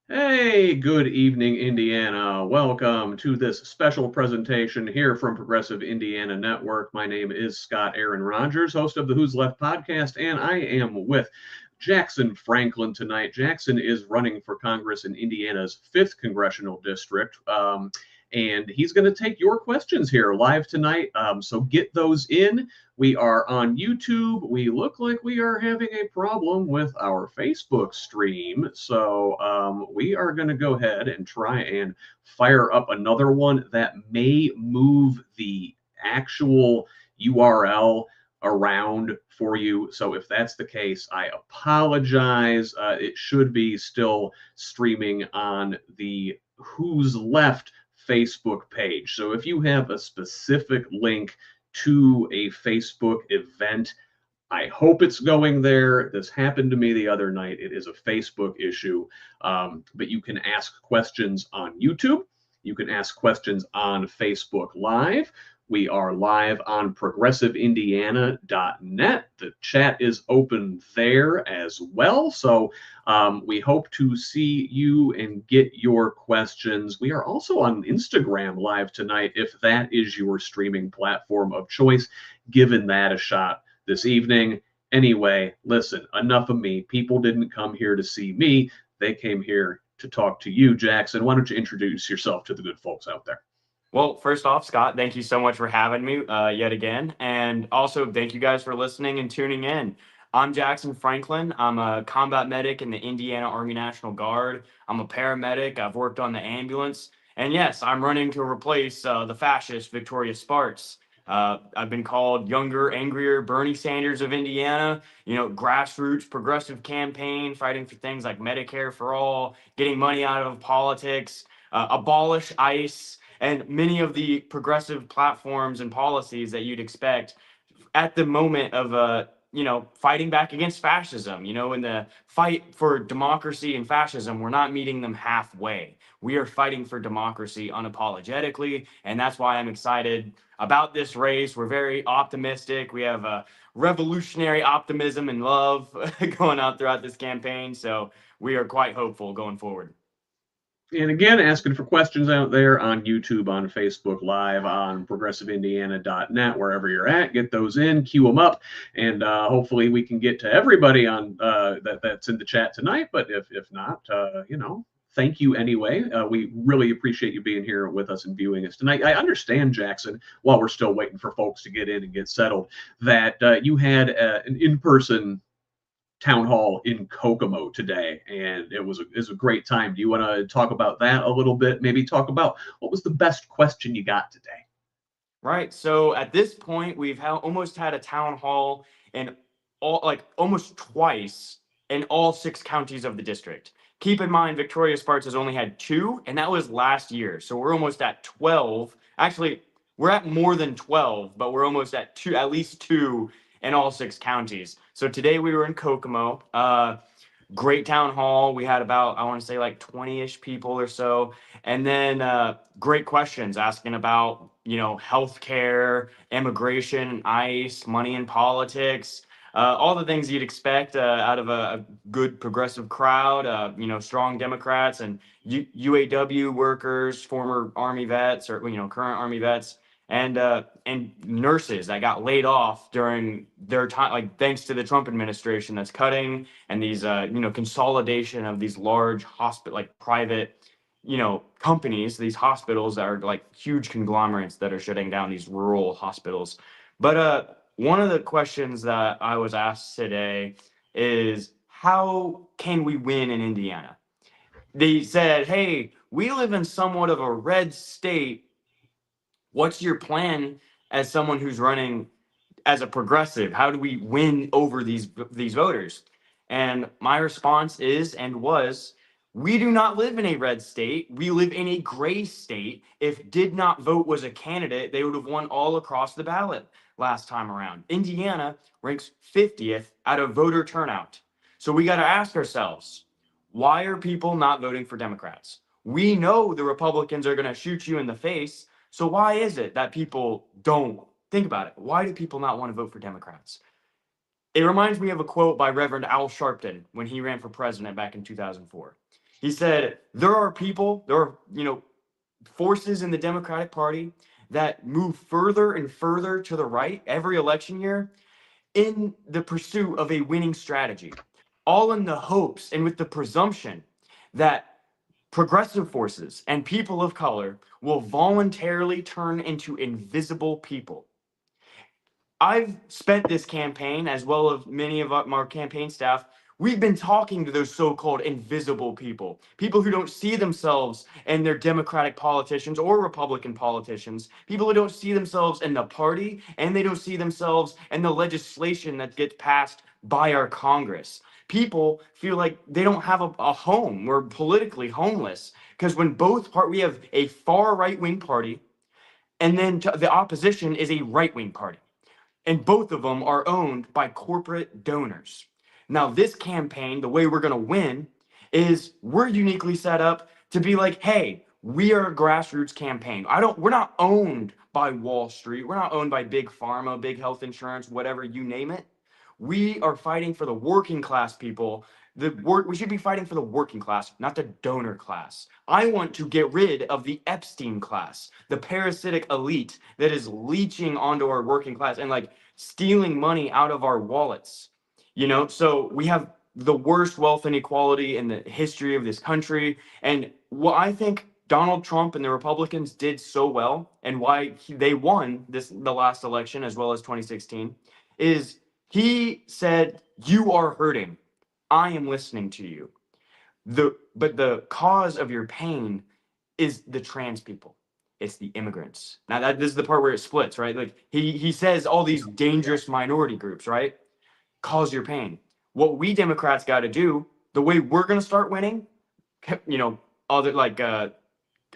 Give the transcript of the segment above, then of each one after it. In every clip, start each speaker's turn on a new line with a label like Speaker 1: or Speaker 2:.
Speaker 1: Hey, good evening, Indiana. Welcome to this special presentation here from Progressive Indiana Network. My name is Scott Aaron Rogers, host of the Who's Left podcast, and I am with Jackson Franklin tonight. Jackson is running for Congress in Indiana's 5th Congressional District, and he's going to take your questions here live tonight. So get those in. We are on YouTube. We look like we are having a problem with our Facebook stream. So we are going to go ahead and try and fire up another one that may move the actual URL around for you. So if that's the case, I apologize. It should be still streaming on the Who's Left Facebook page. So if you have a specific link to a Facebook event, I hope it's going there. This happened to me the other night. It is a Facebook issue, but you can ask questions on YouTube. You can ask questions on Facebook Live. We are live on progressiveindiana.net. The chat is open there as well. So we hope to see you and get your questions. We are also on Instagram Live tonight, if that is your streaming platform of choice. Given that a shot this evening. Anyway, listen, enough of me. People didn't come here to see me. They came here to talk to you, Jackson. Why don't you introduce yourself to the good folks out there?
Speaker 2: Well, first off, Scott, thank you so much for having me yet again. And also, thank you guys for listening and tuning in. I'm Jackson Franklin. I'm a combat medic in the Indiana Army National Guard. I'm a paramedic. I've worked on the ambulance. And yes, I'm running to replace the fascist Victoria Sparks. I've been called younger, angrier Bernie Sanders of Indiana, grassroots progressive campaign, fighting for things like Medicare for all, getting money out of politics, abolish ICE, and many of the progressive platforms and policies that you'd expect at the moment of fighting back against fascism. In the fight for democracy and fascism, we're not meeting them halfway. We are fighting for democracy unapologetically, and that's why I'm excited about this race. We're very optimistic. We have a revolutionary optimism and love going out throughout this campaign, so we are quite hopeful going forward.
Speaker 1: And again, asking for questions out there on YouTube, on Facebook Live, on progressiveindiana.net, wherever you're at. Get those in, queue them up, and hopefully we can get to everybody on that's in the chat tonight. But if not, thank you anyway. We really appreciate you being here with us and viewing us tonight. I understand, Jackson, while we're still waiting for folks to get in and get settled, that you had an in-person town hall in Kokomo today, and it was a great time. Do you want to talk about that a little bit? Maybe talk about what was the best question you got today?
Speaker 2: Right. So at this point, we've almost had a town hall in almost twice in all 6 counties of the district. Keep in mind, Victoria Sparks has only had 2, and that was last year. So we're almost at 12. Actually, we're at more than 12, but we're almost at at least 2 in all 6 counties. So today we were in Kokomo. Great town hall. We had about, I want to say, like 20-ish people or so. And then great questions asking about, healthcare, immigration, ICE, money in politics, all the things you'd expect out of a good progressive crowd, strong Democrats and UAW workers, former Army vets or, current Army vets. And nurses that got laid off during their time, thanks to the Trump administration that's cutting, and these consolidation of these large private companies, these hospitals that are huge conglomerates that are shutting down these rural hospitals. But one of the questions that I was asked today is, how can we win in Indiana? They said, hey, we live in somewhat of a red state. What's your plan as someone who's running as a progressive? How do we win over these voters? And my response is and was, we do not live in a red state. We live in a gray state. If did not vote was a candidate, they would have won all across the ballot. last time around. Indiana ranks 50th out of voter turnout. So we got to ask ourselves, why are people not voting for Democrats? We know the Republicans are going to shoot you in the face. So why is it that people don't think about it? Why do people not want to vote for Democrats? It reminds me of a quote by Reverend Al Sharpton when he ran for president back in 2004. He said, there are people, there are, forces in the Democratic Party that move further and further to the right every election year in the pursuit of a winning strategy, all in the hopes and with the presumption that progressive forces and people of color will voluntarily turn into invisible people. I've spent this campaign, as well as many of our campaign staff, we've been talking to those so-called invisible people, people who don't see themselves in their Democratic politicians or Republican politicians, people who don't see themselves in the party, and they don't see themselves in the legislation that gets passed by our Congress. People feel like they don't have a home. We're politically homeless because when we have a far right-wing party, and then the opposition is a right-wing party. And both of them are owned by corporate donors. Now, this campaign, the way we're going to win is we're uniquely set up to be like, hey, we are a grassroots campaign. We're not owned by Wall Street. We're not owned by big pharma, big health insurance, whatever, you name it. We are fighting for the working class people. We should be fighting for the working class, not the donor class. I want to get rid of the Epstein class, the parasitic elite that is leeching onto our working class and like stealing money out of our wallets. So we have the worst wealth inequality in the history of this country. And what I think Donald Trump and the Republicans did so well, and why they won the last election as well as 2016, is he said, "You are hurting. I am listening to you. But the cause of your pain is the trans people. It's the immigrants." Now this is the part where it splits, right? Like he says all these dangerous minority groups, right? Cause your pain. What we Democrats got to do, the way we're going to start winning, other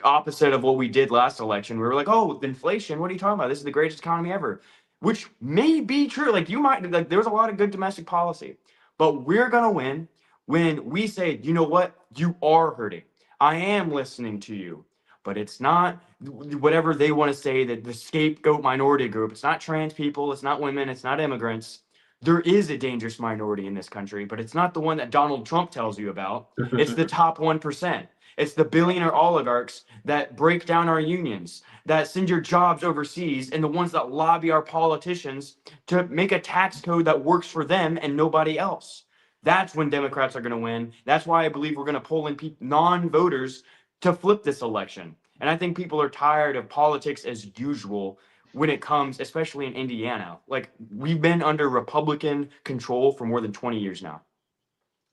Speaker 2: opposite of what we did last election. We were like, oh, inflation, what are you talking about? This is the greatest economy ever, which may be true. Like there was a lot of good domestic policy, but we're going to win when we say, you know what? You are hurting. I am listening to you, but it's not whatever they want to say, that the scapegoat minority group. It's not trans people. It's not women. It's not immigrants. There is a dangerous minority in this country, but it's not the one that Donald Trump tells you about. It's the top 1%. It's the billionaire oligarchs that break down our unions, that send your jobs overseas, and the ones that lobby our politicians to make a tax code that works for them and nobody else. That's when Democrats are going to win. That's why I believe we're going to pull in non-voters to flip this election. And I think people are tired of politics as usual when it comes, especially in Indiana. Like, we've been under Republican control for more than 20 years now,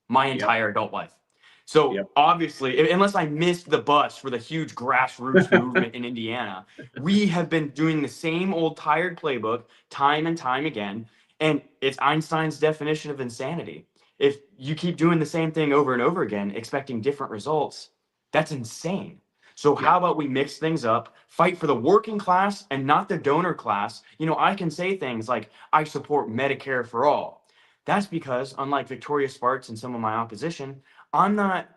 Speaker 2: my entire adult life. So obviously, unless I missed the bus for the huge grassroots movement in Indiana, we have been doing the same old tired playbook time and time again. And it's Einstein's definition of insanity. If you keep doing the same thing over and over again, expecting different results, that's insane. So how about we mix things up, fight for the working class and not the donor class? I can say things like, I support Medicare for all. That's because, unlike Victoria Sparks and some of my opposition, I'm not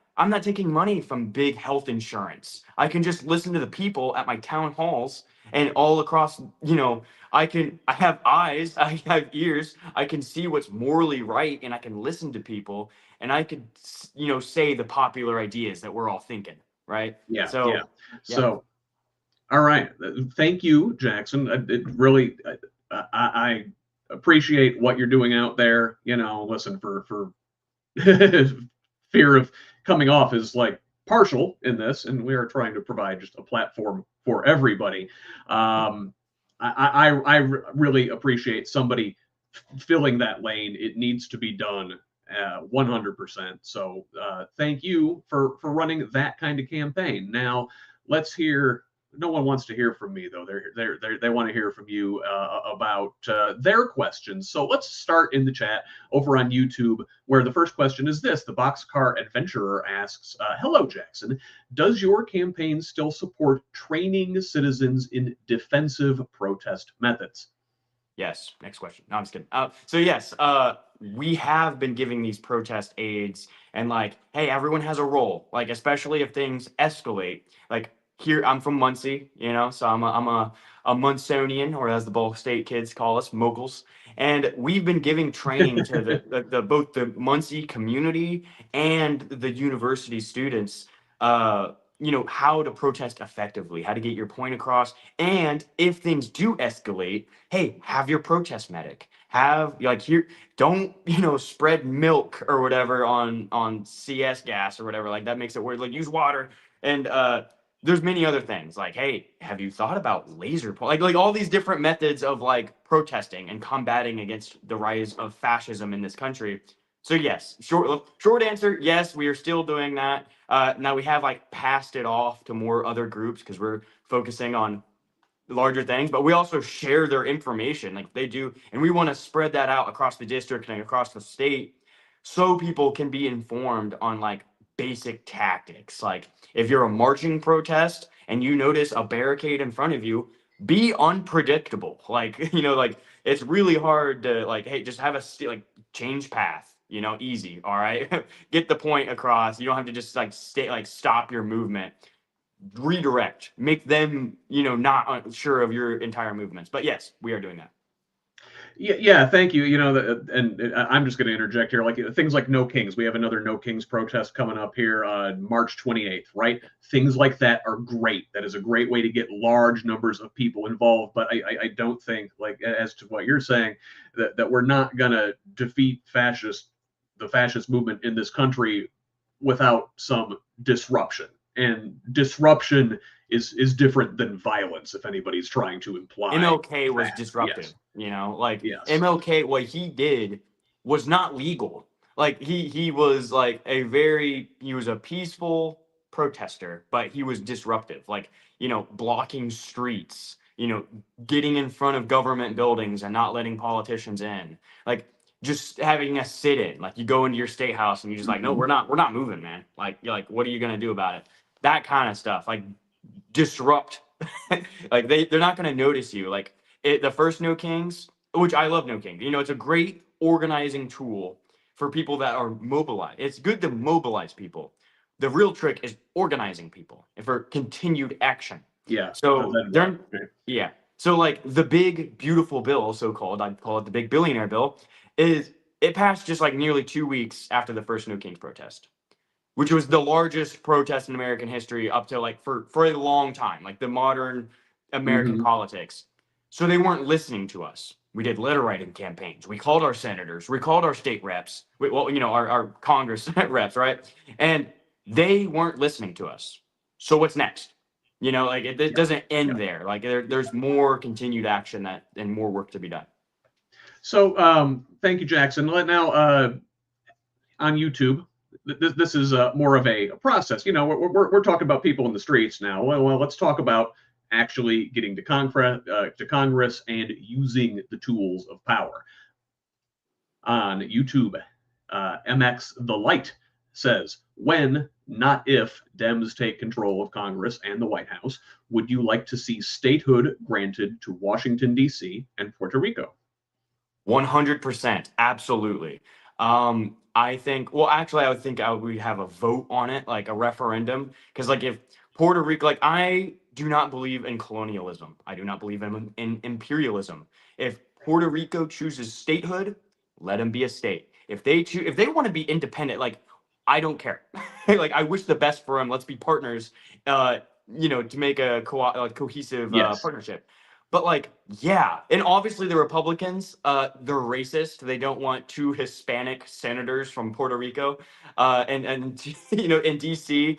Speaker 2: taking money from big health insurance. I can just listen to the people at my town halls and all across, I have eyes, I have ears, I can see what's morally right, and I can listen to people, and I could, say the popular ideas that we're all thinking, right?
Speaker 1: So, all right. Thank you, Jackson. It really, I appreciate what you're doing out there. Listen, for fear of coming off as like partial in this, and we are trying to provide just a platform for everybody. I really appreciate somebody filling that lane. It needs to be done 100%. So thank you for running that kind of campaign. Now let's hear. No one wants to hear from me though. They want to hear from you about their questions. So let's start in the chat over on YouTube, where the first question is this: the Boxcar Adventurer asks, "Hello, Jackson. Does your campaign still support training citizens in defensive protest methods?"
Speaker 2: Yes. Next question. No, I'm just kidding. So yes, we have been giving these protest aids, and like, hey, everyone has a role. Like, especially if things escalate. Like here, I'm from Muncie, so I'm a Munsonian, or as the Ball State kids call us, Moguls. And we've been giving training to the both the Muncie community and the university students. How to protest effectively, how to get your point across, and if things do escalate, hey, have your protest medic. Have like here, don't spread milk or whatever on CS gas or whatever. Like that makes it weird. Like use water and there's many other things. Like, hey, have you thought about laser point? Like all these different methods of like protesting and combating against the rise of fascism in this country. So yes, short answer, yes, we are still doing that. Now we have like passed it off to more other groups because we're focusing on larger things, but we also share their information like they do, and we want to spread that out across the district and across the state so people can be informed on like basic tactics. Like if you're a marching protest and you notice a barricade in front of you, be unpredictable. Like like it's really hard to like, hey, just have like change path, easy. All right. Get the point across. You don't have to just like stop your movement, redirect, make them, not sure of your entire movements. But yes, we are doing that.
Speaker 1: Yeah, thank you. And I'm just going to interject here. Like things like No Kings, we have another No Kings protest coming up here March 28th, right? Things like that are great. That is a great way to get large numbers of people involved. But I don't think, like as to what you're saying, that we're not going to defeat the fascist movement in this country without some disruption. And disruption is different than violence, if anybody's trying to imply
Speaker 2: MLK was
Speaker 1: that.
Speaker 2: disruptive,
Speaker 1: Yes.
Speaker 2: like
Speaker 1: Yes.
Speaker 2: MLK, what he did was not legal. Like he was like he was a peaceful protester, but he was disruptive, like, blocking streets, getting in front of government buildings and not letting politicians in. Like just having a sit-in, like you go into your state house and you're just like, no, we're not moving, man. Like you're like, what are you gonna do about it? That kind of stuff. Like disrupt. Like they're not going to notice you. Like the first No Kings, which I love No King. It's a great organizing tool for people that are mobilized. It's good to mobilize people. The real trick is organizing people and for continued action.
Speaker 1: Yeah.
Speaker 2: So yeah. So like the big beautiful bill, so called, I call it the big billionaire bill, it passed just like nearly 2 weeks after the first No Kings protest, which was the largest protest in American history up to like for a long time, like the modern American politics. So they weren't listening to us. We did letter writing campaigns. We called our senators. We called our state reps. Our Congress reps, right? And they weren't listening to us. So what's next? Like it doesn't end there. Like there's more continued action and more work to be done.
Speaker 1: So thank you, Jackson. Now on YouTube, this is more of a process. We're talking about people in the streets now. Well, let's talk about actually getting to Congress and using the tools of power. On YouTube, MX The Light says, when, not if, Dems take control of Congress and the White House, would you like to see statehood granted to Washington, D.C. and Puerto Rico?
Speaker 2: 100%. Absolutely. I think, well, actually, I would think we'd have a vote on it, like a referendum. Because, like, if Puerto Rico, like, I do not believe in colonialism. I do not believe in imperialism. If Puerto Rico chooses statehood, let them be a state. If they want to be independent, like, I don't care. Like, I wish the best for them. Let's be partners, to make a cohesive partnership. But like, yeah, and obviously the Republicans, they're racist. They don't want 2 Hispanic senators from Puerto Rico, and in DC.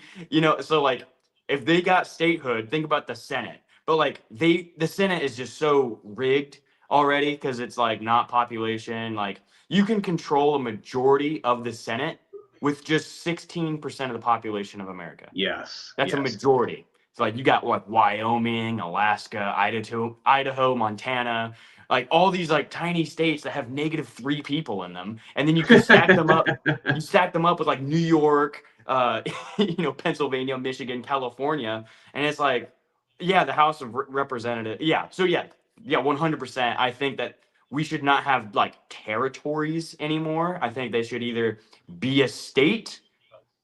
Speaker 2: So like, if they got statehood, think about the Senate. But like, the Senate is just so rigged already because it's like not population. Like, you can control a majority of the Senate with just 16% of the population of America.
Speaker 1: Yes,
Speaker 2: that's a majority. So like you got like Wyoming, Alaska, Idaho, Montana, like all these like tiny states that have -3 people in them, and then you can stack them up. You stack them up with like New York, Pennsylvania, Michigan, California, and it's like, yeah, the House of Representatives. Yeah, so yeah, 100%. I think that we should not have like territories anymore. I think they should either be a state.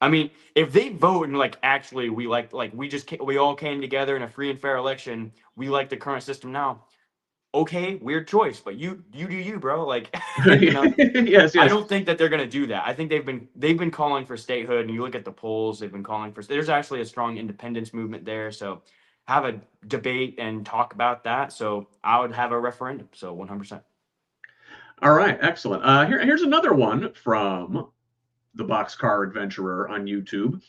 Speaker 2: I mean, if they vote and like actually we all came together in a free and fair election, we like the current system now. Okay, weird choice, but you do you, bro. Like, you know,
Speaker 1: Yes,
Speaker 2: I
Speaker 1: yes.
Speaker 2: don't think that they're gonna do that. I think they've been calling for statehood, and you look at the polls, they've been calling for. There's actually a strong independence movement there, so have a debate and talk about that. So I would have a referendum. So 100%.
Speaker 1: All right, excellent. Here's another one from the Boxcar Adventurer on YouTube.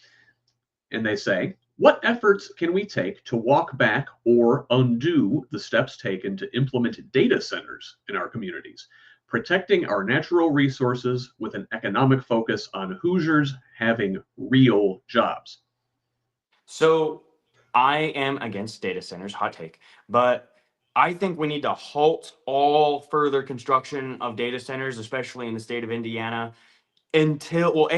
Speaker 1: And they say, what efforts can we take to walk back or undo the steps taken to implement data centers in our communities, protecting our natural resources with an economic focus on Hoosiers having real jobs?
Speaker 2: So I am against data centers, hot take, but I think we need to halt all further construction of data centers, especially in the state of Indiana, until, well,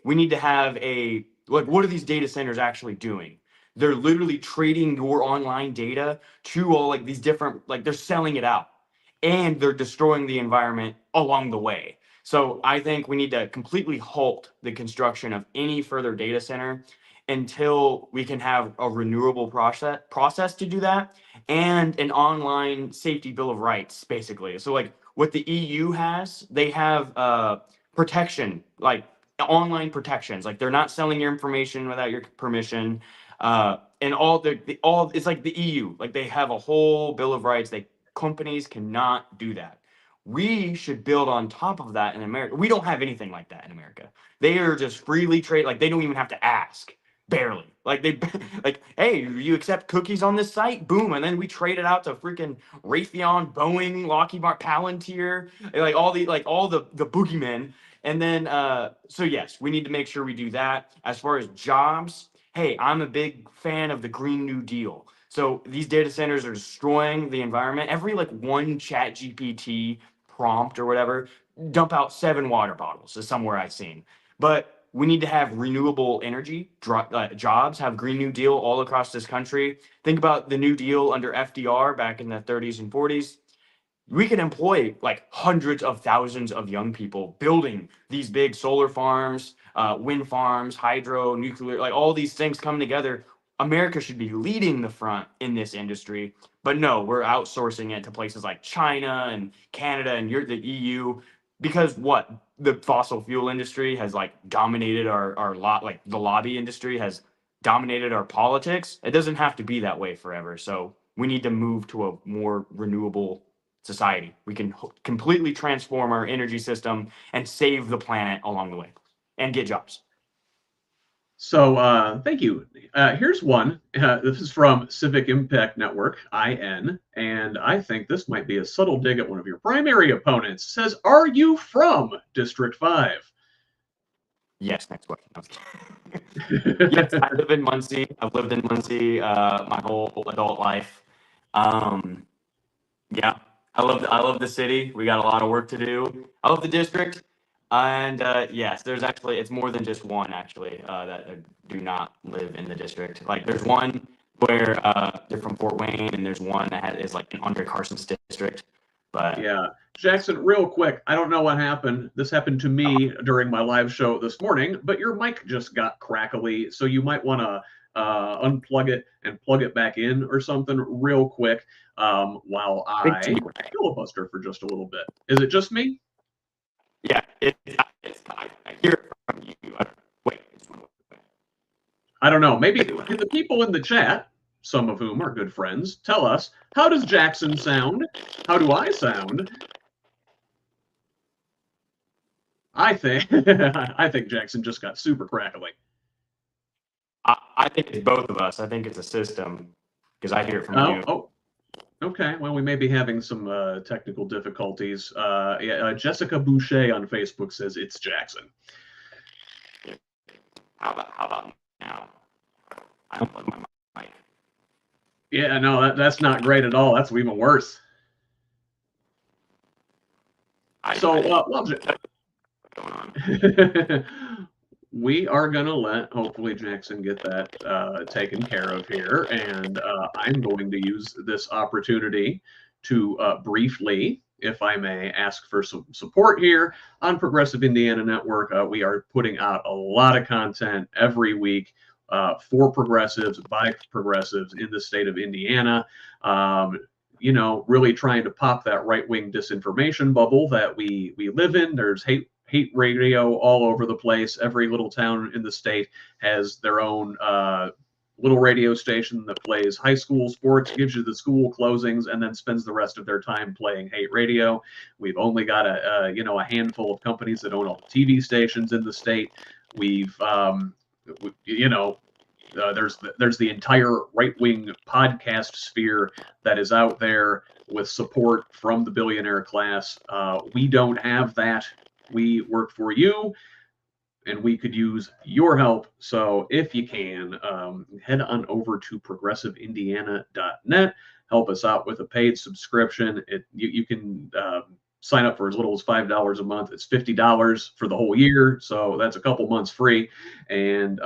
Speaker 2: we need to have a, like, what are these data centers actually doing? They're literally trading your online data to all like these different, like they're selling it out, and they're destroying the environment along the way. So I think we need to completely halt the construction of any further data center until we can have a renewable process to do that, and an online safety bill of rights, basically. So like what the EU has, they have protection, like online protections. Like they're not selling your information without your permission. And all it's like the EU, like they have a whole bill of rights. Companies cannot do that. We should build on top of that in America. We don't have anything like that in America. They are just freely trade. Like they don't even have to ask. Barely. Like they like, hey, you accept cookies on this site? Boom, and then we trade it out to freaking Raytheon, Boeing, Lockheed Martin, Palantir, like all the boogeymen. And then so yes, we need to make sure we do that. As far as jobs, hey, I'm a big fan of the Green New Deal. So these data centers are destroying the environment. Every like one chat GPT prompt or whatever, dump out 7 water bottles is somewhere I've seen. But we need to have renewable energy jobs, have Green New Deal all across this country. Think about the New Deal under FDR back in the 30s and 40s. We could employ like hundreds of thousands of young people building these big solar farms, wind farms, hydro, nuclear, like all these things come together. America should be leading the front in this industry, but no, we're outsourcing it to places like China and Canada and the EU, because what, the fossil fuel industry has like dominated our lot, like the lobby industry has dominated our politics. It doesn't have to be that way forever. So we need to move to a more renewable society. We can completely transform our energy system and save the planet along the way and get jobs.
Speaker 1: So thank you. Here's one. This is from Civic Impact Network, IN, and I think this might be a subtle dig at one of your primary opponents. It says, are you from District 5?
Speaker 2: Yes, next question. Yes, I live in Muncie. I've lived in Muncie my whole adult life. Yeah, I love the city. We got a lot of work to do. I love the district, and yes, there's actually it's more than just one actually that do not live in the district. Like there's one where they're from Fort Wayne, and there's one that is like in Andre Carson's district. But
Speaker 1: Yeah. Jackson, real quick, I don't know what happened. This happened to me during my live show this morning, but your mic just got crackly, so you might want to unplug it and plug it back in or something real quick while I filibuster for just a little bit. Is it just me?
Speaker 2: yeah, I hear it from you. Wait.
Speaker 1: I don't know. Maybe can the people in the chat, some of whom are good friends, tell us, how does Jackson sound? How do I sound? I think I think Jackson just got super crackly.
Speaker 2: I think it's both of us. I think it's a system because I hear it from you.
Speaker 1: Oh, okay. Well, we may be having some technical difficulties. Jessica Boucher on Facebook says it's Jackson.
Speaker 2: How about now? I don't plug my mic.
Speaker 1: Yeah, no, that's not great at all. That's even worse. We are going to let, hopefully, Jackson get that taken care of here. And I'm going to use this opportunity to briefly if I may ask for some support here on Progressive Indiana Network. We are putting out a lot of content every week for progressives, by progressives in the state of Indiana. Really trying to pop that right-wing disinformation bubble that we live in. There's hate radio all over the place. Every little town in the state has their own little radio station that plays high school sports, gives you the school closings, and then spends the rest of their time playing hate radio. We've only got a handful of companies that own all the TV stations in the state. We've there's the entire right-wing podcast sphere that is out there with support from the billionaire class. We don't have that. We work for you, and we could use your help. So if you can, head on over to progressiveindiana.net. Help us out with a paid subscription. You can sign up for as little as $5 a month. It's $50 for the whole year, so that's a couple months free. And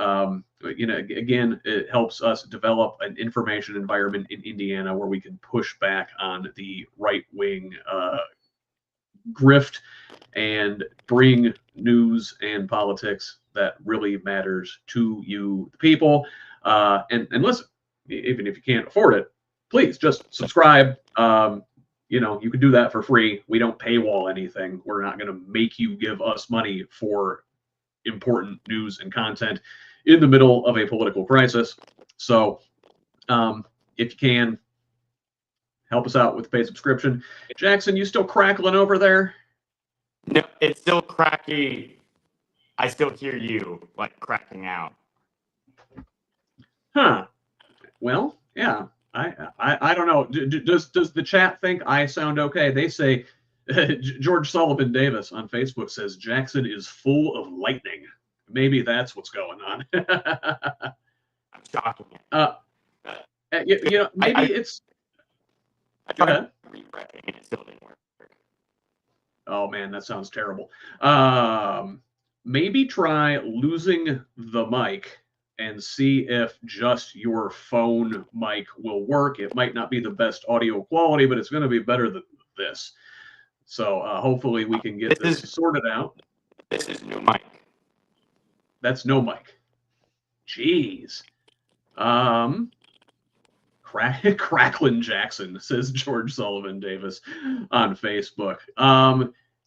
Speaker 1: again, it helps us develop an information environment in Indiana where we can push back on the right-wing grift and bring news and politics that really matters to you, the people. And listen, even if you can't afford it, please just subscribe. You can do that for free. We don't paywall anything. We're not going to make you give us money for important news and content in the middle of a political crisis. So if you can, help us out with the paid subscription. Jackson, you still crackling over there?
Speaker 2: No, it's still cracky. I still hear you like cracking out.
Speaker 1: Huh. Well, yeah. I don't know. Does the chat think I sound okay? They say George Sullivan Davis on Facebook says Jackson is full of lightning. Maybe that's what's going on.
Speaker 2: I'm shocking.
Speaker 1: Maybe it's.
Speaker 2: I tried refreshing and it still didn't work.
Speaker 1: Oh man, that sounds terrible. Maybe try losing the mic and see if just your phone mic will work. It might not be the best audio quality, but it's going to be better than this. So hopefully we can get this sorted out.
Speaker 2: This is no mic.
Speaker 1: That's no mic. Jeez. Cracklin Jackson, says George Sullivan Davis on Facebook.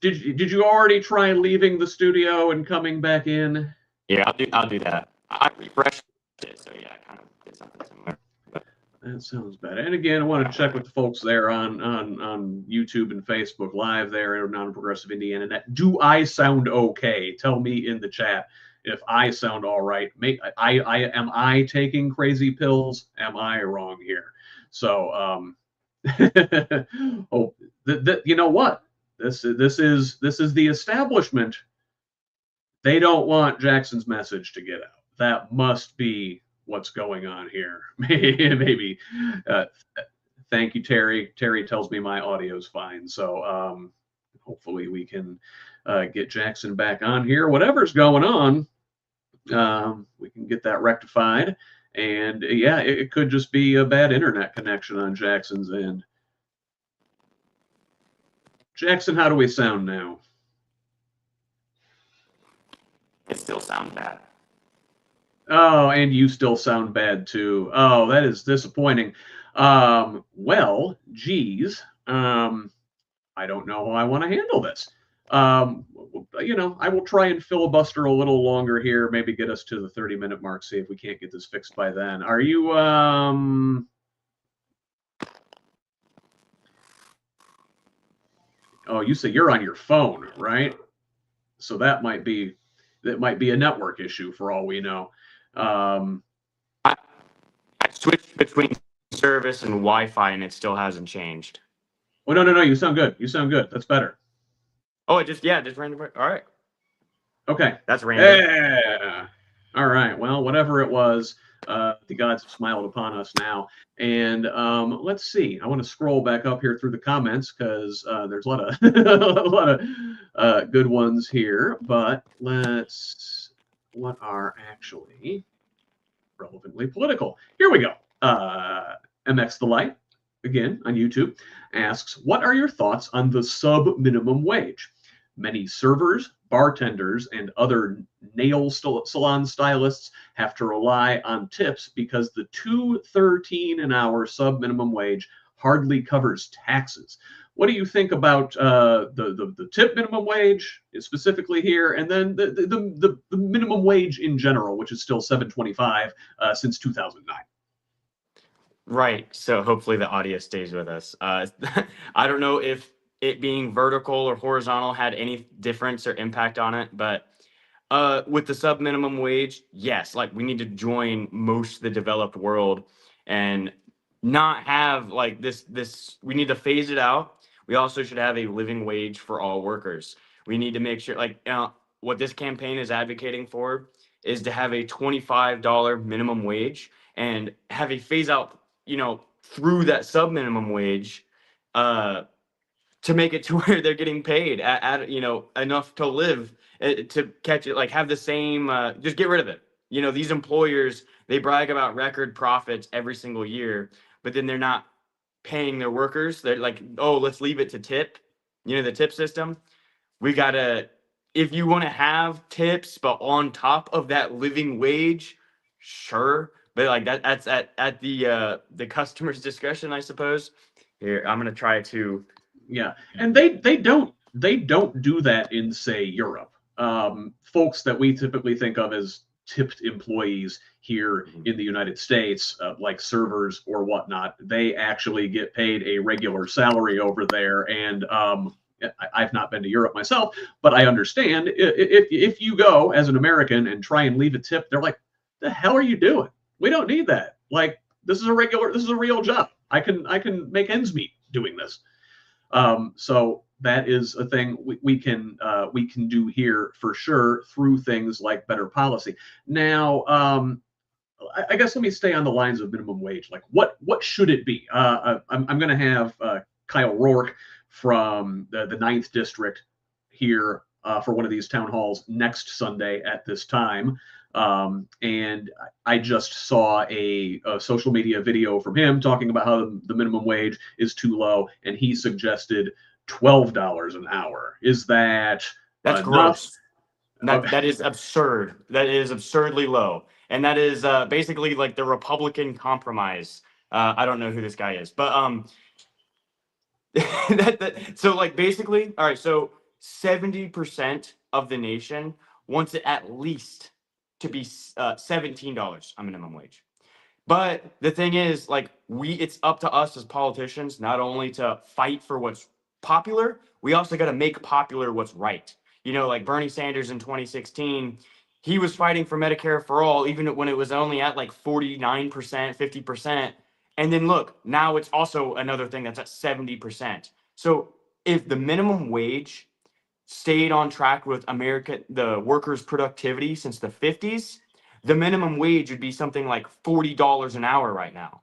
Speaker 1: Did you already try leaving the studio and coming back in?
Speaker 2: Yeah, I'll do that. I refreshed it, so yeah, I kind of did something similar. But
Speaker 1: that sounds bad. And again, I want to check with the folks there on YouTube and Facebook Live there on Progressive Indiana Net. Do I sound okay? Tell me in the chat if I sound all right. Am I taking crazy pills? Am I wrong here? So you know what? This is the establishment. They don't want Jackson's message to get out. That must be what's going on here. Maybe. Thank you, Terry. Terry tells me my audio's fine. So hopefully we can get Jackson back on here. Whatever's going on, we can get that rectified. And yeah, it could just be a bad internet connection on Jackson's end. Jackson, how do we sound now?
Speaker 2: it still sounds bad.
Speaker 1: Oh, and you still sound bad too. Oh, that is disappointing. Well, geez, I don't know how I want to handle this. I will try and filibuster a little longer here, maybe get us to the 30-minute mark, see if we can't get this fixed by then. Are you, oh, you say you're on your phone, right? So that might be a network issue for all we know.
Speaker 2: I switched between service and Wi-Fi, and it still hasn't changed.
Speaker 1: Well, no, you sound good. You sound good. That's better.
Speaker 2: Oh, it just random. All right.
Speaker 1: Okay.
Speaker 2: That's random.
Speaker 1: Yeah. All right. Well, whatever it was, the gods have smiled upon us now. And let's see. I want to scroll back up here through the comments because there's a lot of a lot of good ones here. But what are actually relevantly political? Here we go. MX the Light again on YouTube, asks, what are your thoughts on the sub minimum wage? Many servers, bartenders, and other nail salon stylists have to rely on tips because the $2.13 an hour sub minimum wage hardly covers taxes. What do you think about the tip minimum wage specifically here, and then the minimum wage in general, which is still $7.25 since 2009?
Speaker 2: Right. So hopefully the audio stays with us. I don't know if it being vertical or horizontal had any difference or impact on it, but with the sub minimum wage, yes, like we need to join most of the developed world and not have like this we need to phase it out. We also should have a living wage for all workers. We need to make sure like what this campaign is advocating for is to have a $25 minimum wage and have a phase out, through that sub minimum wage, to make it to where they're getting paid at enough to live, to catch it, like have the same, just get rid of it. These employers, they brag about record profits every single year, but then they're not paying their workers. They're like, oh, let's leave it to tip, the tip system. We gotta, if you want to have tips, but on top of that living wage, sure. But like that's at the customer's discretion, I suppose. Here, I'm gonna try to.
Speaker 1: Yeah, and they don't do that in, say, Europe. Folks that we typically think of as tipped employees here in the United States, like servers or whatnot, they actually get paid a regular salary over there. And I've not been to Europe myself, but I understand if you go as an American and try and leave a tip, they're like, "The hell are you doing? We don't need that. Like, this is a real job. I can make ends meet doing this." So that is a thing we can do here for sure through things like better policy. Now, I guess let me stay on the lines of minimum wage. Like, what should it be? I'm going to have Kyle Rourke from the 9th District here for one of these town halls next Sunday at this time. And I just saw a social media video from him talking about how the minimum wage is too low, and he suggested $12 an hour. Is that
Speaker 2: That's
Speaker 1: enough?
Speaker 2: gross. That is absurd. That is absurdly low, and that is basically like the Republican compromise. I don't know who this guy is, but so like basically, all right. So 70% of the nation wants it at least to be $17 a minimum wage. But the thing is, like, it's up to us as politicians not only to fight for what's popular, we also got to make popular what's right. Like Bernie Sanders in 2016, he was fighting for Medicare for all, even when it was only at like 49%, 50%. And then look, now it's also another thing that's at 70%. So if the minimum wage stayed on track with the workers' productivity since the 50s, the minimum wage would be something like $40 an hour right now,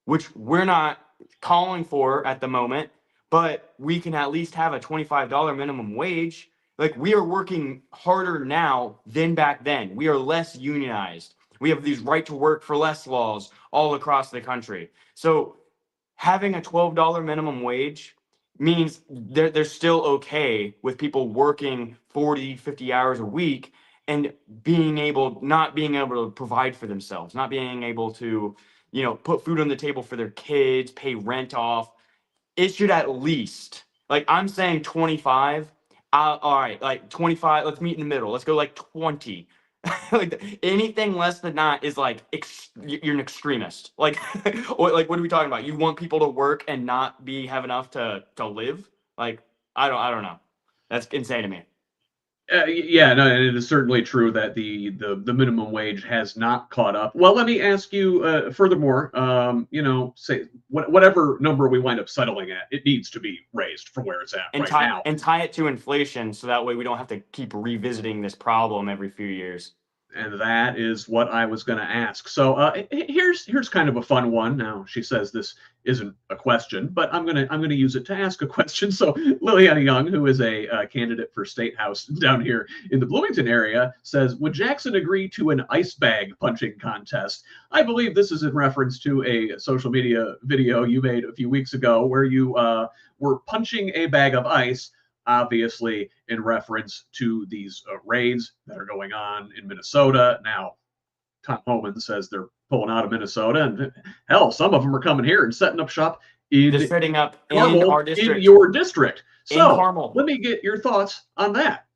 Speaker 2: which we're not calling for at the moment, but we can at least have a $25 minimum wage. Like, we are working harder now than back then. We are less unionized. We have these right to work for less laws all across the country. So having a $12 minimum wage means they're still okay with people working 40, 50 hours a week and not being able to provide for themselves, not being able to, put food on the table for their kids, pay rent off. It should at least, like, I'm saying 25. All right, like 25, let's meet in the middle. Let's go like 20. Like anything less than that is like you're an extremist. Like, what are we talking about? You want people to work and not have enough to live? Like, I don't know. That's insane to me.
Speaker 1: Yeah, no, and it is certainly true that the minimum wage has not caught up. Well, let me ask you furthermore. Say whatever number we wind up settling at, it needs to be raised from where it's at
Speaker 2: And
Speaker 1: right now.
Speaker 2: tie it to inflation, so that way we don't have to keep revisiting this problem every few years.
Speaker 1: And that is what I was going to ask. So here's kind of a fun one. Now she says this isn't a question, but I'm gonna use it to ask a question. So Liliana Young, who is a candidate for state house down here in the Bloomington area, says, "Would Jackson agree to an ice bag punching contest?" I believe this is in reference to a social media video you made a few weeks ago where you were punching a bag of ice, obviously in reference to these raids that are going on in Minnesota. Now, Tom Homan says they're pulling out of Minnesota, and hell, some of them are coming here and setting up shop
Speaker 2: They're
Speaker 1: in
Speaker 2: setting up in
Speaker 1: Carmel,
Speaker 2: our
Speaker 1: in
Speaker 2: district,
Speaker 1: your district.
Speaker 2: in
Speaker 1: So
Speaker 2: Carmel.
Speaker 1: let me get your thoughts on that.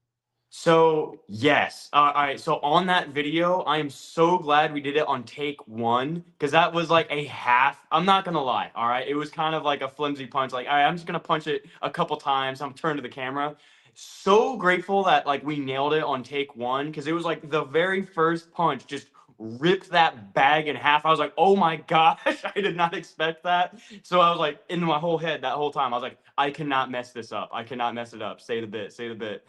Speaker 2: So yes, all right. So on that video, I am so glad we did it on take one because that was like a half. I'm not gonna lie. All right, it was kind of like a flimsy punch. Like, all right, I'm just gonna punch it a couple times. I'm turning to the camera. So grateful that like we nailed it on take one because it was like the very first punch just ripped that bag in half. I was like, oh my gosh, I did not expect that. So I was like in my whole head that whole time. I was like, I cannot mess this up. I cannot mess it up. Say the bit. Say the bit.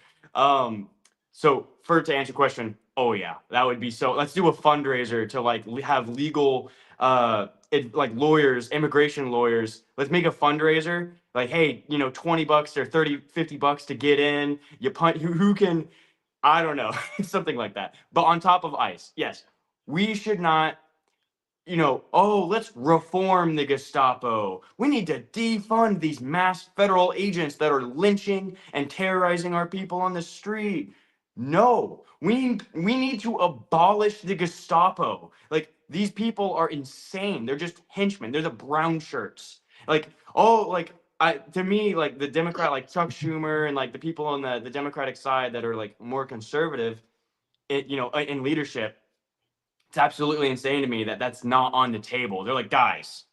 Speaker 2: So for to answer your question, oh yeah, that would be so. Let's do a fundraiser to like have legal, like lawyers, immigration lawyers. Let's make a fundraiser. Like, hey, $20 or 30, $50 to get in. You punt who can, I don't know, something like that. But on top of ICE, yes, we should not. Oh, let's reform the Gestapo. We need to defund these mass federal agents that are lynching and terrorizing our people on the street. No, we need to abolish the Gestapo. Like these people are insane. They're just henchmen. They're the brown shirts. Like to me, like the Democrat, like Chuck Schumer and like the people on the Democratic side that are like more conservative, in leadership, it's absolutely insane to me that that's not on the table. They're like, guys,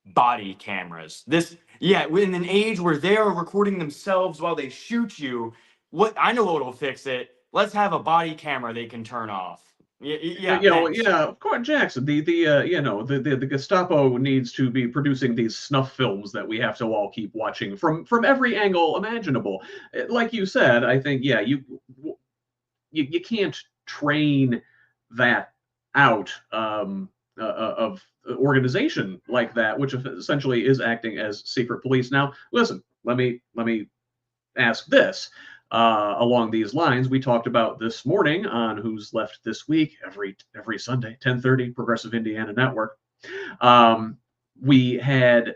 Speaker 2: body cameras. Yeah, in an age where they are recording themselves while they shoot you, I know what'll fix it. Let's have a body camera they can turn off. Yeah, thanks.
Speaker 1: Yeah, of course, Jackson. The Gestapo needs to be producing these snuff films that we have to all keep watching from every angle imaginable. Like you said, I think you can't train that out of organization like that, which essentially is acting as secret police. Now, listen, let me ask this. Along these lines, we talked about this morning on Who's Left This Week, every Sunday, 10:30, Progressive Indiana Network. We had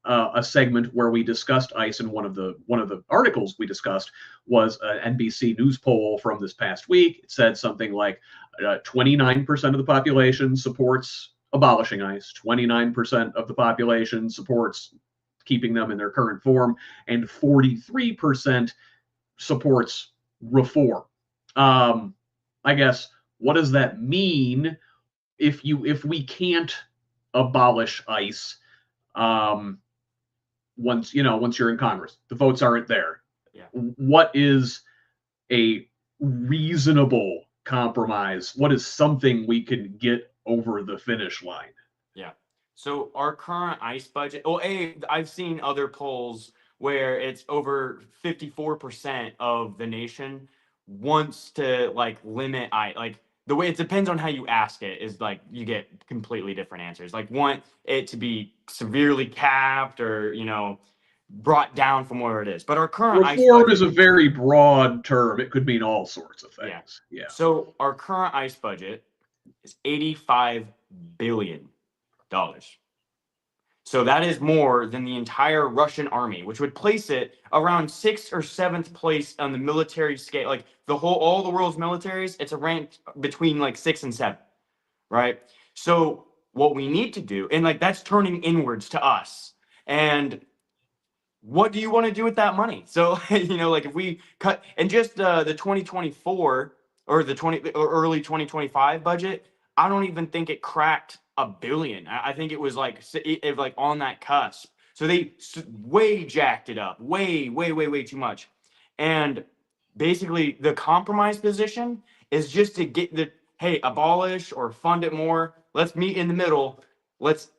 Speaker 1: a segment where we discussed ICE, and one of the articles we discussed was an NBC News poll from this past week. It said something like 29% of the population supports abolishing ICE, 29% of the population supports keeping them in their current form, and 43% supports reform. I guess, what does that mean if we can't abolish ICE? Once you're in Congress, the votes aren't there.
Speaker 2: Yeah.
Speaker 1: What is a reasonable compromise? What is something we can get over the finish line?
Speaker 2: Yeah. So our current ICE budget. Oh, I've seen other polls where it's over 54% of the nation wants to like limit like the way it depends on how you ask it is like you get completely different answers. Like want it to be severely capped or brought down from where it is. But our current
Speaker 1: reform is a very broad term. It could mean all sorts of things. Yeah.
Speaker 2: So our current ICE budget is $85 billion. So that is more than the entire Russian army, which would place it around 6th or 7th place on the military scale. Like all the world's militaries, it's a rank between like 6 and 7, right? So what we need to do, and like that's turning inwards to us. And what do you want to do with that money? So like if we cut and just the 2024 or early 2025 budget, I don't even think it cracked $1 billion. I think it was like on that cusp. So they way jacked it up, way too much. And basically, the compromise position is just to get hey, abolish or fund it more. Let's meet in the middle. Let's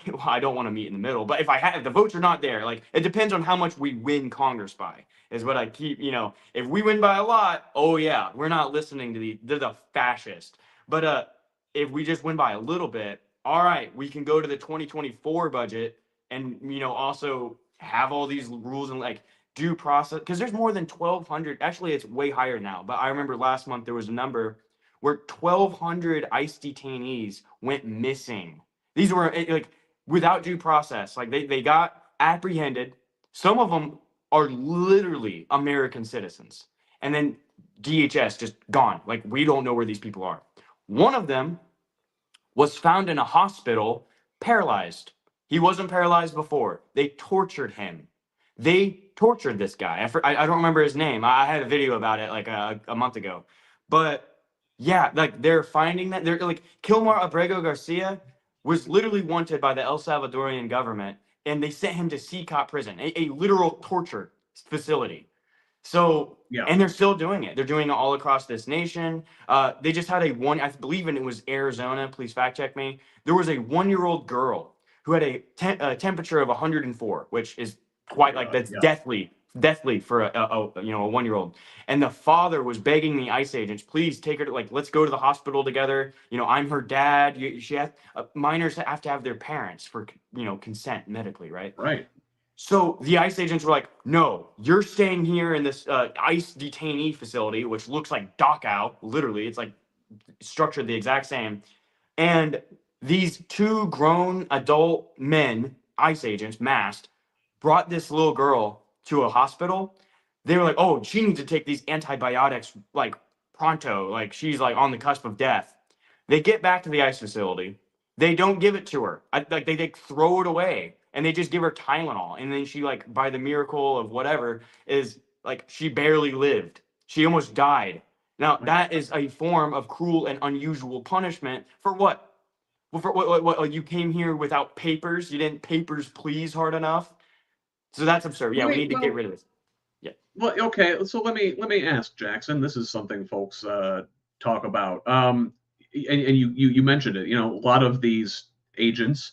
Speaker 2: well, I don't want to meet in the middle, but if the votes are not there, like it depends on how much we win Congress by, is what I keep, if we win by a lot, oh yeah, we're not listening to the fascist. But if we just win by a little bit, all right, we can go to the 2024 budget and also have all these rules and like due process, because there's more than 1,200. Actually, it's way higher now, but I remember last month there was a number where 1,200 ICE detainees went missing. These were like without due process. Like they got apprehended. Some of them are literally American citizens. And then DHS just gone. Like we don't know where these people are. One of them was found in a hospital paralyzed. He wasn't paralyzed before. They tortured him. They tortured this guy. I don't remember his name. I had a video about it like a month ago. But yeah, like they're finding that they're like Kilmar Abrego Garcia was literally wanted by the El Salvadorian government, and they sent him to CCOT prison, a literal torture facility. So,
Speaker 1: Yeah.
Speaker 2: and they're still doing it. They're doing it all across this nation. They just had I believe it was Arizona. Please fact check me. There was a 1-year-old girl who had a temperature of 104, which is
Speaker 1: Oh my
Speaker 2: quite like
Speaker 1: God.
Speaker 2: that's
Speaker 1: Yeah.
Speaker 2: deathly for a 1-year-old. And the father was begging the ICE agents, please take her to let's go to the hospital together. I'm her dad. Minors have to have their parents for consent medically, right?
Speaker 1: Right.
Speaker 2: So the ICE agents were like, no, you're staying here in this ICE detainee facility, which looks like Dachau, literally. It's like structured the exact same. And these 2 grown adult men, ICE agents, masked, brought this little girl to a hospital. They were like, oh, she needs to take these antibiotics like pronto. Like she's like on the cusp of death. They get back to the ICE facility. They don't give it to her. They throw it away and they just give her Tylenol. And then she like by the miracle of whatever is like she barely lived. She almost died. Now that is a form of cruel and unusual punishment for what? Well, for what? You came here without papers. You didn't papers please hard enough. So that's absurd. Yeah, we
Speaker 1: Right.
Speaker 2: need to get rid of this. Yeah.
Speaker 1: Well, okay. So let me ask Jackson. This is something folks talk about. And you mentioned it. A lot of these agents,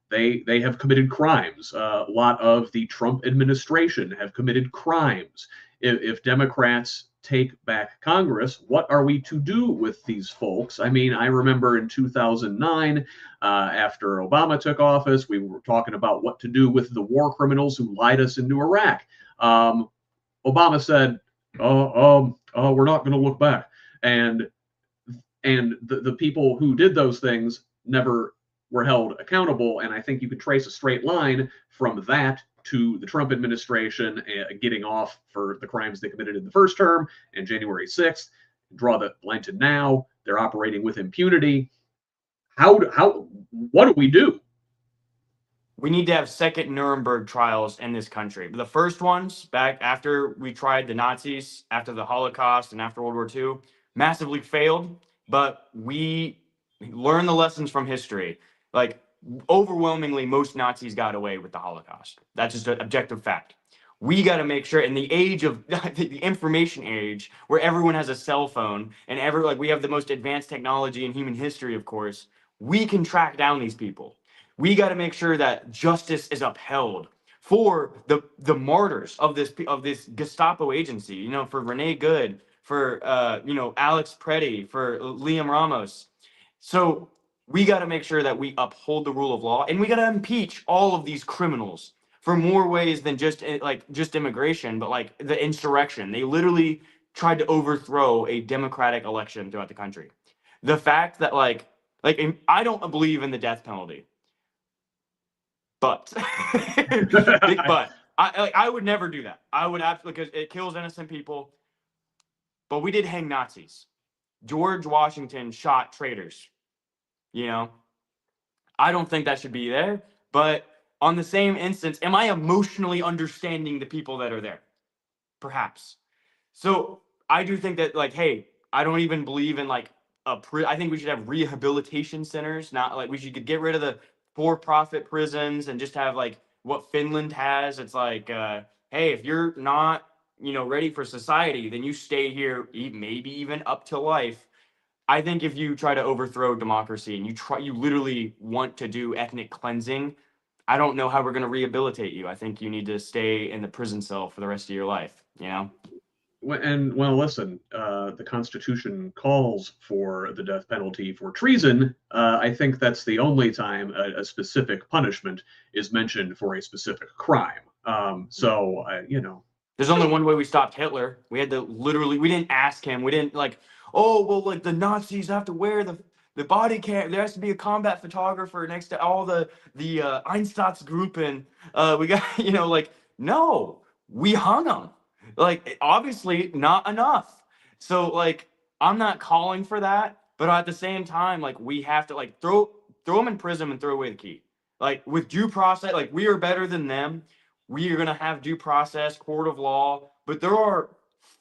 Speaker 1: they have committed crimes. A lot of the Trump administration have committed crimes. If Democrats take back Congress, what are we to do with these folks? I mean, I remember in 2009, after Obama took office, we were talking about what to do with the war criminals who lied us into Iraq. Obama said, we're not going to look back. And the people who did those things never were held accountable. And I think you could trace a straight line from that to the Trump administration getting off for the crimes they committed in the first term and January 6th. Draw the line to now. They're operating with impunity. What do we do?
Speaker 2: We need to have second Nuremberg trials in this country. The first ones, back after we tried the Nazis, after the Holocaust, and after World War II, massively failed. But we learned the lessons from history. Like, overwhelmingly, most Nazis got away with the Holocaust. That's just an objective fact. We got to make sure in the age of the information age, where everyone has a cell phone and we have the most advanced technology in human history, of course, we can track down these people. We got to make sure that justice is upheld for the martyrs of this Gestapo agency. For Renee Good, for Alex Preddy, for Liam Ramos. So we got to make sure that we uphold the rule of law, and we got to impeach all of these criminals for more ways than just immigration, but like the insurrection. They literally tried to overthrow a democratic election throughout the country. The fact that I don't believe in the death penalty. But I would never do that. I would absolutely, because it kills innocent people. But we did hang Nazis. George Washington shot traitors. I don't think that should be there. But on the same instance, am I emotionally understanding the people that are there? Perhaps. So I do think that hey, I don't even believe in I think we should have rehabilitation centers. Not we should get rid of the for-profit prisons and just have what Finland has. It's hey, if you're not ready for society, then you stay here maybe even up to life. I think if you try to overthrow democracy and you literally want to do ethnic cleansing, I don't know how we're going to rehabilitate you. I think you need to stay in the prison cell for the rest of your life, you know?
Speaker 1: And well, listen, the Constitution calls for the death penalty for treason. I think that's the only time a specific punishment is mentioned for a specific crime.
Speaker 2: There's only one way we stopped Hitler. We had to literally, we didn't ask him. We didn't like, oh, well, like the Nazis have to wear the body cam. There has to be a combat photographer next to all the Einsatzgruppen. We got, like, no, we hung them. Like, obviously not enough. So, like, I'm not calling for that, but at the same time, like, we have to like throw them in prison and throw away the key. Like with due process, like we are better than them. We are going to have due process, court of law, but there are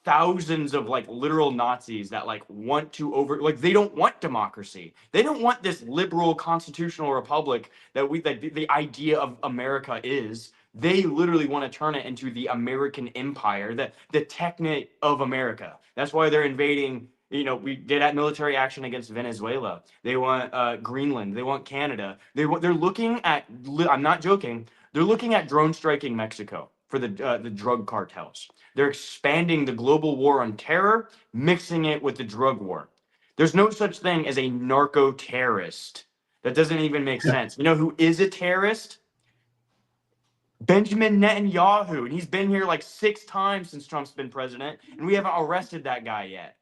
Speaker 2: thousands of like literal Nazis that like want to like they don't want democracy. They don't want this liberal constitutional republic that the idea of America is. They literally want to turn it into the American empire, the technic of America. That's why they're invading. We did that military action against Venezuela. They want Greenland. They want Canada. They're looking at. I'm not joking. They're looking at drone striking Mexico for the drug cartels. They're expanding the global war on terror, mixing it with the drug war. There's no such thing as a narco terrorist. That doesn't even make sense. You know who is a terrorist? Benjamin Netanyahu, and he's been here like 6 times since Trump's been president, and we haven't arrested that guy yet.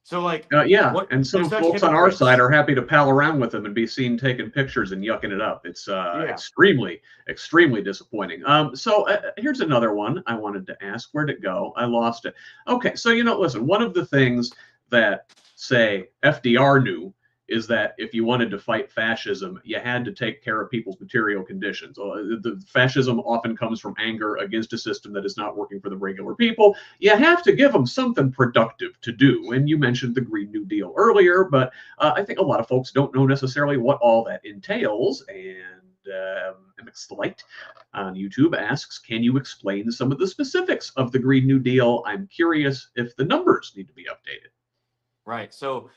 Speaker 2: So like,
Speaker 1: yeah,
Speaker 2: what?
Speaker 1: and some
Speaker 2: They're such
Speaker 1: folks on our
Speaker 2: hypocrites.
Speaker 1: side are happy to pal around with him and be seen taking pictures and yucking it up. It's
Speaker 2: Yeah.
Speaker 1: extremely, extremely disappointing. So here's another one I wanted to ask. Where'd it go? I lost it. Okay, so listen, one of the things that, say, FDR knew is that if you wanted to fight fascism, you had to take care of people's material conditions. The fascism often comes from anger against a system that is not working for the regular people. You have to give them something productive to do. And you mentioned the Green New Deal earlier, but I think a lot of folks don't know necessarily what all that entails. And MX Light on YouTube asks, can you explain some of the specifics of the Green New Deal? I'm curious if the numbers need to be updated.
Speaker 2: Right. So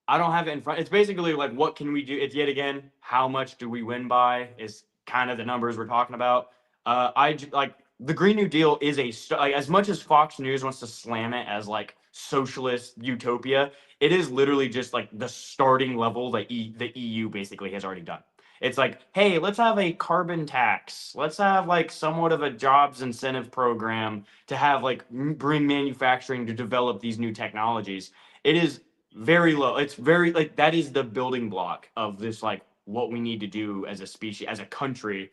Speaker 2: I don't have it in front. It's basically like, what can we do? It's yet again, how much do we win by is kind of the numbers we're talking about. Like the Green New Deal is like, as much as Fox News wants to slam it as like socialist utopia, it is literally just like the starting level that the EU basically has already done. It's like, hey, let's have a carbon tax. Let's have like somewhat of a jobs incentive program to have like bring manufacturing to develop these new technologies. It is very low. It's very like that is the building block of this, like what we need to do as a species, as a country.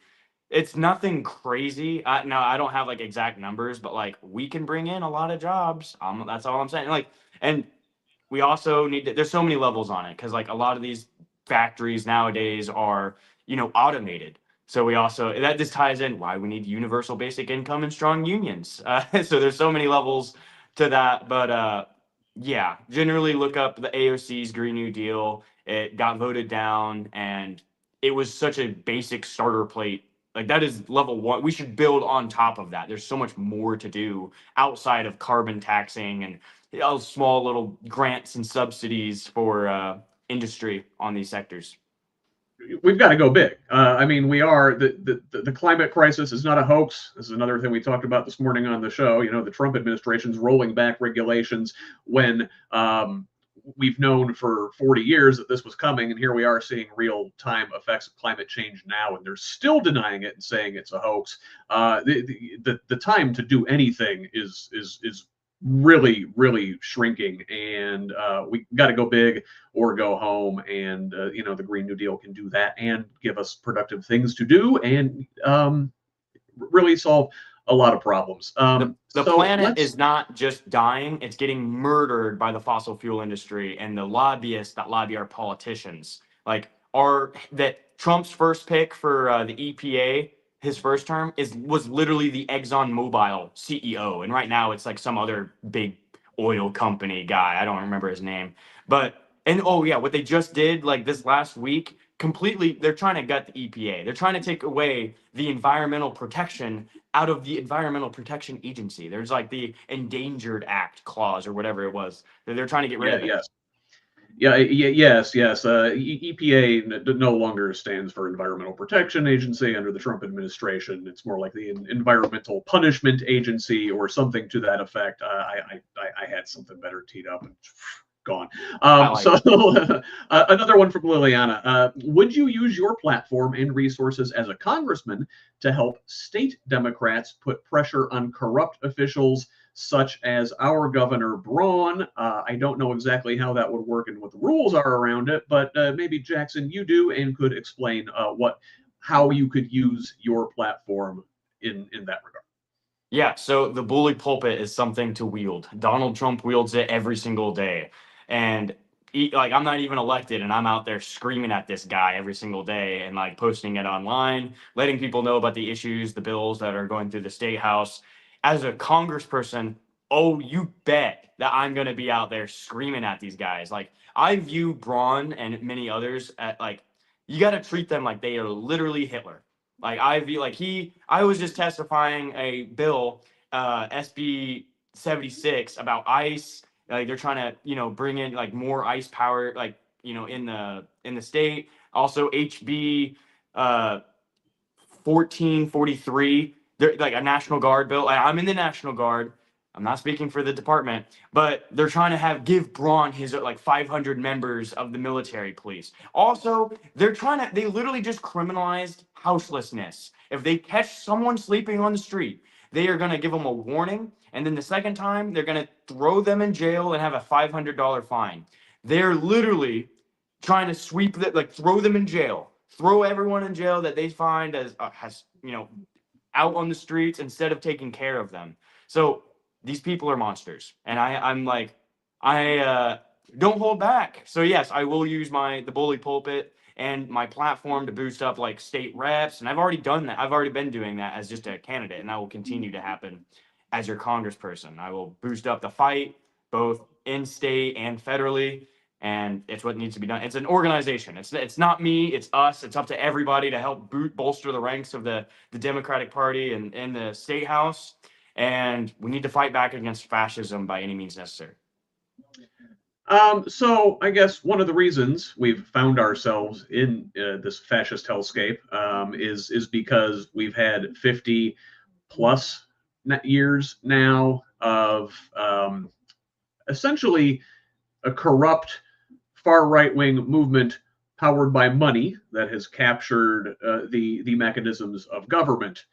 Speaker 2: It's nothing crazy. Now I don't have like exact numbers, but like we can bring in a lot of jobs. That's all I'm saying. Like, and we also need to, there's so many levels on it because like a lot of these factories nowadays are automated. So we also that this ties in why we need universal basic income and strong unions. So there's so many levels to that, but yeah, generally look up the AOC's Green New Deal. It got voted down, and it was such a basic starter plate. Like that is level 1. We should build on top of that. There's so much more to do outside of carbon taxing and small little grants and subsidies for industry on these sectors.
Speaker 1: We've got to go big. I mean, we are the climate crisis is not a hoax. This is another thing we talked about this morning on the show. The Trump administration's rolling back regulations when we've known for 40 years that this was coming, and here we are seeing real-time effects of climate change now, and they're still denying it and saying it's a hoax. The time to do anything is really, really shrinking, and we got to go big or go home. And the Green New Deal can do that and give us productive things to do and really solve a lot of problems.
Speaker 2: The planet is not just dying, it's getting murdered by the fossil fuel industry and the lobbyists that lobby our politicians. Like that Trump's first pick for the EPA, his first term was literally the ExxonMobil CEO, and right now it's like some other big oil company guy. I don't remember his name, oh yeah, what they just did like this last week, completely, they're trying to gut the EPA. They're trying to take away the environmental protection out of the Environmental Protection Agency. There's like the Endangered Act clause or whatever it was. They're trying to get rid of it.
Speaker 1: Yes. Yes. EPA no longer stands for Environmental Protection Agency under the Trump administration. It's more like the Environmental Punishment Agency or something to that effect. I had something better teed up and gone. Another one from Liliana. Would you use your platform and resources as a congressman to help state Democrats put pressure on corrupt officials such as our Governor Braun? I don't know exactly how that would work and what the rules are around it, but maybe Jackson, you do and could explain how you could use your platform in that regard.
Speaker 2: Yeah, so the bully pulpit is something to wield. Donald Trump wields it every single day. And like I'm not even elected and I'm out there screaming at this guy every single day and like posting it online, letting people know about the issues, the bills that are going through the state house. As a congressperson, oh, you bet that I'm going to be out there screaming at these guys. Like I view Braun and many others at like you got to treat them like they are literally Hitler. Like I view like I was just testifying a bill, SB 76 about ICE. Like they're trying to, bring in like more ICE power, like, in the state. Also HB 1443. They're like a National Guard bill. I'm in the National Guard. I'm not speaking for the department, but they're trying to give Braun his like 500 members of the military police. Also, they literally just criminalized houselessness. If they catch someone sleeping on the street, they are going to give them a warning. And then the second time, they're going to throw them in jail and have a $500 fine. They're literally trying to sweep that, like throw them in jail, throw everyone in jail that they find as out on the streets instead of taking care of them. So these people are monsters, and I'm like, I don't hold back. So yes, I will use the bully pulpit and my platform to boost up like state reps, and I've already done that. I've already been doing that as just a candidate, and I will continue to happen as your congressperson. I will boost up the fight both in state and federally, and it's what needs to be done. It's an organization. It's not me. It's us. It's up to everybody to help bolster the ranks of the Democratic Party and in the state house. And we need to fight back against fascism by any means necessary.
Speaker 1: So I guess one of the reasons we've found ourselves in this fascist hellscape is because we've had 50 plus years now of essentially a corrupt far right wing movement powered by money that has captured the mechanisms of government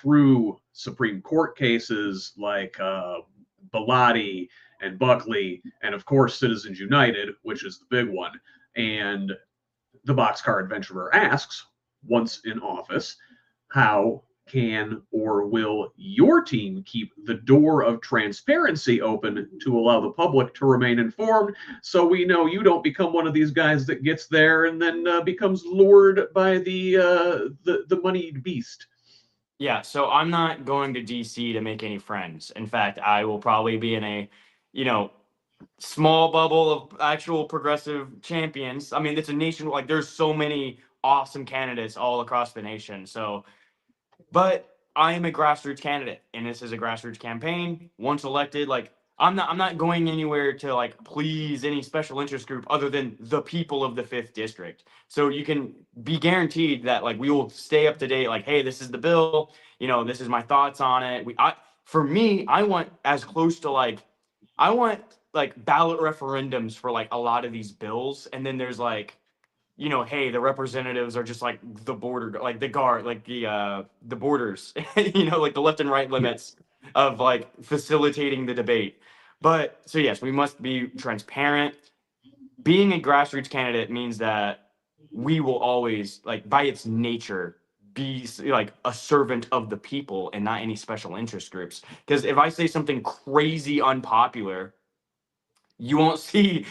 Speaker 1: through Supreme Court cases like Bellotti and Buckley, and of course Citizens United, which is the big one. And the Boxcar Adventurer asks, once in office, how can or will your team keep the door of transparency open to allow the public to remain informed, so we know you don't become one of these guys that gets there and then becomes lured by the moneyed beast?
Speaker 2: Yeah, so I'm not going to DC to make any friends. In fact, I will probably be in a, small bubble of actual progressive champions. I mean, it's a nation, like there's so many awesome candidates all across the nation. So, but I am a grassroots candidate, and this is a grassroots campaign. Once elected, like I'm not going anywhere to like please any special interest group other than the people of the 5th district. So you can be guaranteed that like we will stay up to date. Like, hey, this is the bill. This is my thoughts on it. For me, I want as close to like I want like ballot referendums for like a lot of these bills, and then there's like hey, the representatives are just like the border, like the guard, like the borders, like the left and right limits of like facilitating the debate. But so yes, we must be transparent. Being a grassroots candidate means that we will always, like by its nature, be like a servant of the people and not any special interest groups. Because if I say something crazy unpopular, you won't see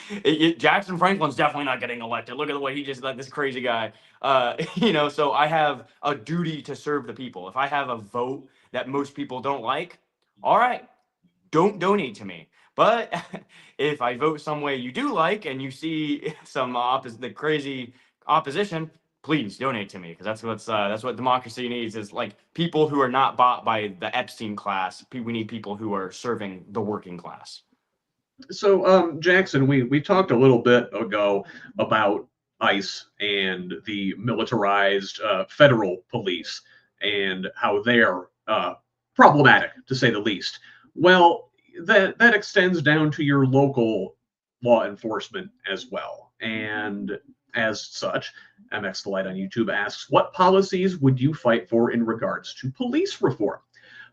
Speaker 2: Jackson Franklin's definitely not getting elected. Look at the way he just like this crazy guy. So I have a duty to serve the people. If I have a vote that most people don't like, all right, don't donate to me. But if I vote some way you do like and you see some the crazy opposition, please donate to me, because that's what democracy needs, is like people who are not bought by the Epstein class. We need people who are serving the working class.
Speaker 1: So, Jackson, we talked a little bit ago about ICE and the militarized federal police and how they're problematic, to say the least. Well, that extends down to your local law enforcement as well. And as such, MX The Light on YouTube asks, what policies would you fight for in regards to police reform?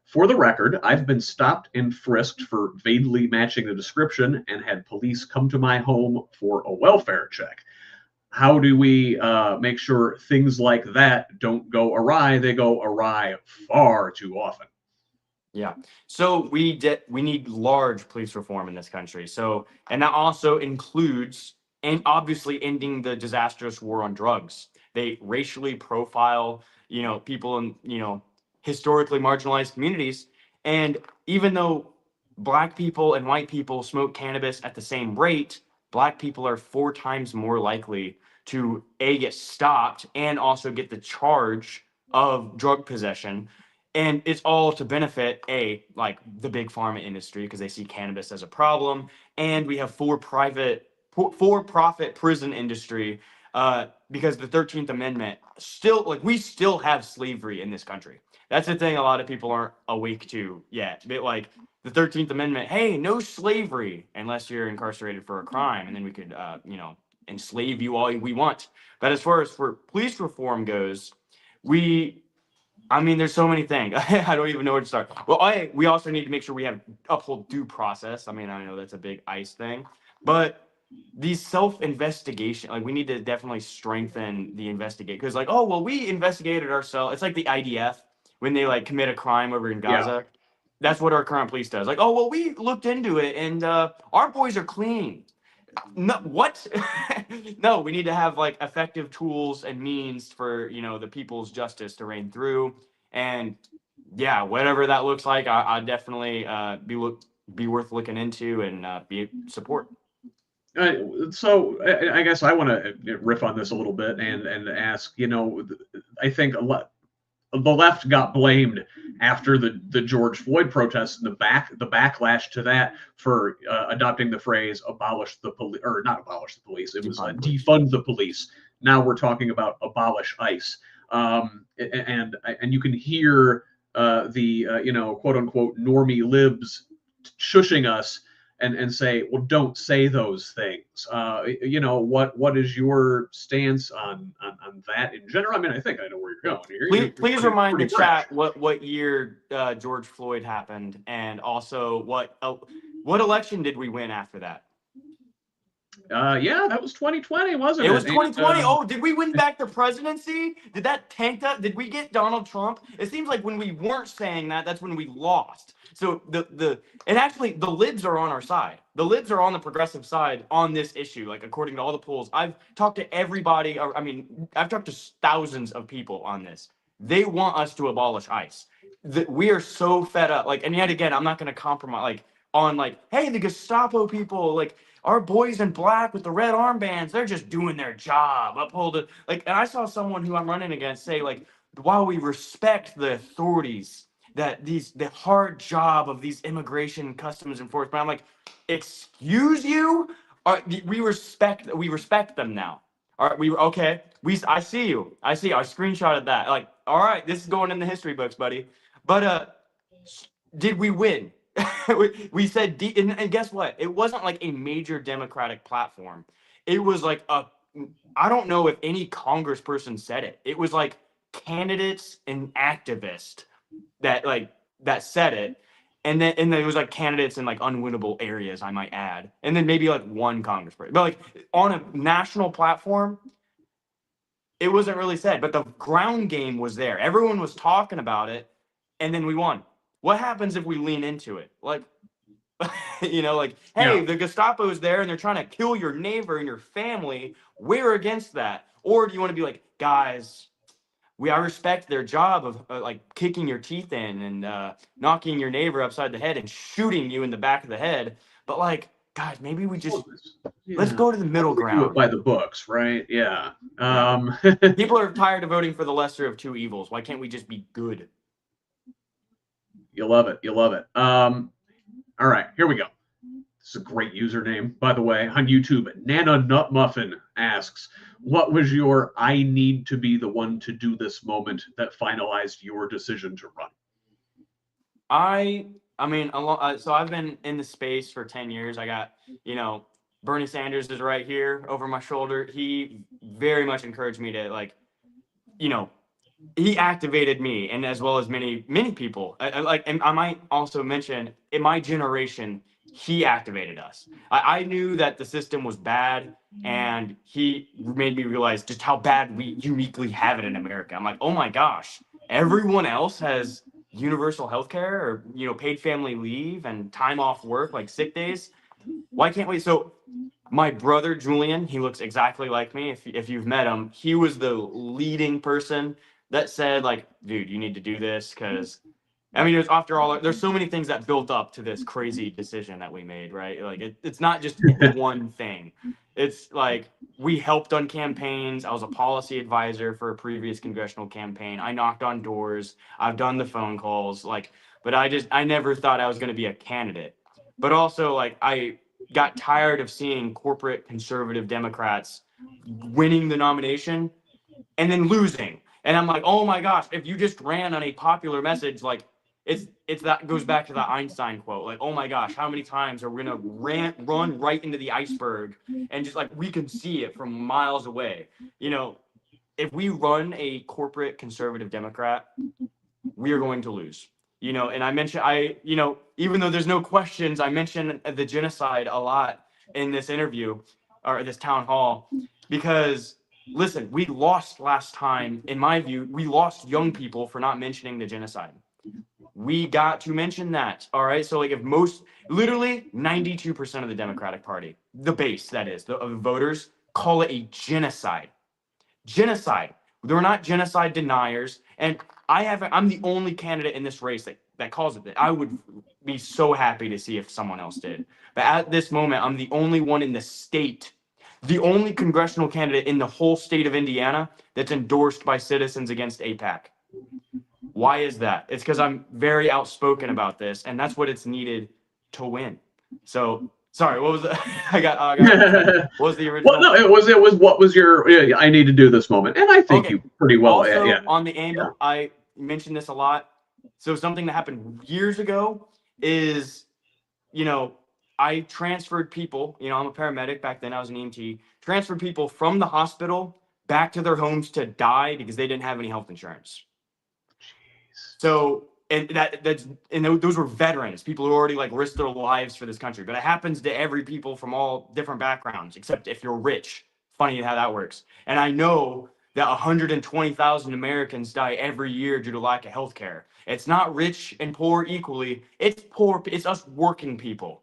Speaker 1: For the record, I've been stopped and frisked for vaguely matching the description and had police come to my home for a welfare check. How do we make sure things like that don't go awry? They go awry far too often.
Speaker 2: Yeah. So we need large police reform in this country. So, and that also includes, and obviously ending the disastrous war on drugs. They racially profile, people in, historically marginalized communities. And even though black people and white people smoke cannabis at the same rate, black people are 4 times more likely to get stopped and also get the charge of drug possession, and it's all to benefit like the big pharma industry because they see cannabis as a problem, and we have for-profit prison industry, because the 13th Amendment still, like, we still have slavery in this country. That's the thing a lot of people aren't awake to yet. But like the 13th Amendment, hey, no slavery unless you're incarcerated for a crime, and then we could enslave you all we want. But as far as for police reform goes, we I mean, there's so many things. I don't even know where to start. Well, we also need to make sure we have uphold due process. I mean, I know that's a big ICE thing, but these self-investigation, like, we need to definitely strengthen the investigate, because like, oh well, we investigated ourselves. It's like the IDF when they like commit a crime over in
Speaker 1: Yeah.
Speaker 2: Gaza. That's what our current police does. Like, oh well, we looked into it and our boys are clean. No, what? No, we need to have like effective tools and means for, the people's justice to reign through. And yeah, whatever that looks like, I definitely be worth looking into and be support.
Speaker 1: So I guess I want to riff on this a little bit and ask, I think a lot the left got blamed after the George Floyd protests and the backlash to that for adopting the phrase "abolish the police" or not abolish the police. It was defund the police. Now we're talking about abolish ICE, and you can hear the quote unquote normie libs shushing us and say, well, don't say those things. What is your stance on that in general? I mean, I think I know where you're going here.
Speaker 2: Please remind the chat what year George Floyd happened, and also what election did we win after that?
Speaker 1: Yeah, that was 2020, wasn't it?
Speaker 2: It was 2020. Oh, did we win back the presidency? Did that tank up? Did we get Donald Trump? It seems like when we weren't saying that, that's when we lost. So and actually the libs are on our side. The libs are on the progressive side on this issue. Like, according to all the polls, I've talked to everybody. I mean, I've talked to thousands of people on this. They want us to abolish ICE. We are so fed up. Like, and yet again, I'm not going to compromise. Like, on like, hey, the Gestapo people, like, our boys in black with the red armbands, they're just doing their job. Uphold it. Like, and I saw someone who I'm running against say, like, while we respect the authorities, that the hard job of these immigration customs enforcement, I'm like, excuse you? We respect them now. All right, I see you. I screenshotted that. Like, all right, this is going in the history books, buddy. But did we win? We said, and guess what? It wasn't like a major Democratic platform. It was like I don't know if any congressperson said it. It was like candidates and activists that said it. And then it was like candidates in like unwinnable areas, I might add. And then maybe like one congressperson. But like on a national platform, it wasn't really said. But the ground game was there. Everyone was talking about it, and then we won. What happens if we lean into it? Like, like, hey, yeah, the Gestapo is there and they're trying to kill your neighbor and your family. We're against that. Or do you want to be like, guys, I respect their job of like kicking your teeth in and knocking your neighbor upside the head and shooting you in the back of the head. But like, guys, maybe we just let's go to the middle ground.
Speaker 1: Do it by the books, right? Yeah.
Speaker 2: People are tired of voting for the lesser of two evils. Why can't we just be good?
Speaker 1: You love it. You love it. All right, here we go. It's a great username, by the way, on YouTube. Nana Nut Muffin asks, what was your I need to be the one to do this moment that finalized your decision to run?
Speaker 2: I mean, so I've been in the space for 10 years. I got, Bernie Sanders is right here over my shoulder. He very much encouraged me to you know, he activated me, and as well as many people. And I might also mention in my generation, he activated us. I knew that the system was bad, and he made me realize just how bad we uniquely have it in America. I'm like, oh my gosh, everyone else has universal health care, or paid family leave and time off work, like sick days. Why can't we? So my brother Julian, he looks exactly like me. If you've met him, he was the leading person that said, like, dude, you need to do this, because I mean, after all, there's so many things that built up to this crazy decision that we made, right? Like, it's not just one thing. It's like we helped on campaigns. I was a policy advisor for a previous congressional campaign. I knocked on doors. I've done the phone calls. But I never thought I was going to be a candidate. But also, like, I got tired of seeing corporate conservative Democrats winning the nomination and then losing. And I'm like, oh my gosh, if you just ran on a popular message, like it's that goes back to the Einstein quote, like, oh my gosh, how many times are we gonna run right into the iceberg, and just like we can see it from miles away. If we run a corporate conservative Democrat, we are going to lose. And I mentioned, even though there's no questions, I mentioned the genocide a lot in this interview, or this town hall, because listen, we lost last time. In my view, we lost young people for not mentioning the genocide. We got to mention that. All right. So, like, if literally 92% of the Democratic Party, the base, that is, of the voters, call it a genocide. Genocide. They're not genocide deniers. And I'm the only candidate in this race that calls it that. I would be so happy to see if someone else did. But at this moment, I'm the only one in the state, the only congressional candidate in the whole state of Indiana that's endorsed by Citizens Against AIPAC. Why is that? It's because I'm very outspoken about this, and that's what it's needed to win. So, sorry, what was the, what was the original?
Speaker 1: Well, no, it was what was your I need to do this moment, and I think you pretty well.
Speaker 2: Also,
Speaker 1: yeah.
Speaker 2: on the angle, I mentioned this a lot. So something that happened years ago is, I transferred people. I'm a paramedic back then. I was an EMT. Transferred people from the hospital back to their homes to die because they didn't have any health insurance. So, and those were veterans, people who already like risked their lives for this country. But it happens to every people from all different backgrounds, except if you're rich. Funny how that works. And I know that 120,000 Americans die every year due to lack of health care. It's not rich and poor equally. It's poor. It's us working people.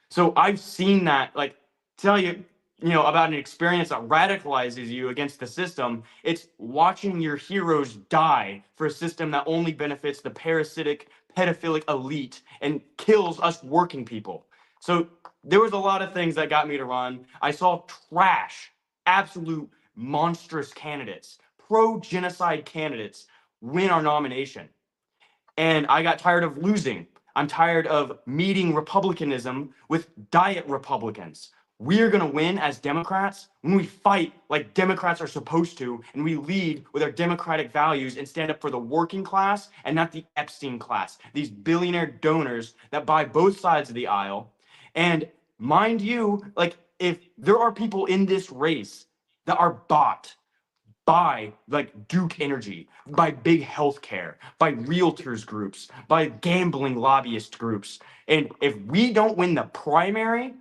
Speaker 2: So I've seen that, like, tell you, about an experience that radicalizes you against the system. It's watching your heroes die for a system that only benefits the parasitic, pedophilic elite and kills us working people. So there was a lot of things that got me to run. I saw trash, absolute monstrous candidates, pro-genocide candidates win our nomination. And I got tired of losing. I'm tired of meeting Republicanism with diet Republicans. We're going to win as Democrats when we fight like Democrats are supposed to, and we lead with our democratic values and stand up for the working class and not the Epstein class, these billionaire donors that buy both sides of the aisle. And mind you, like, if there are people in this race that are bought by like Duke Energy, by big healthcare, by realtors groups, by gambling lobbyist groups, and if we don't win the primary,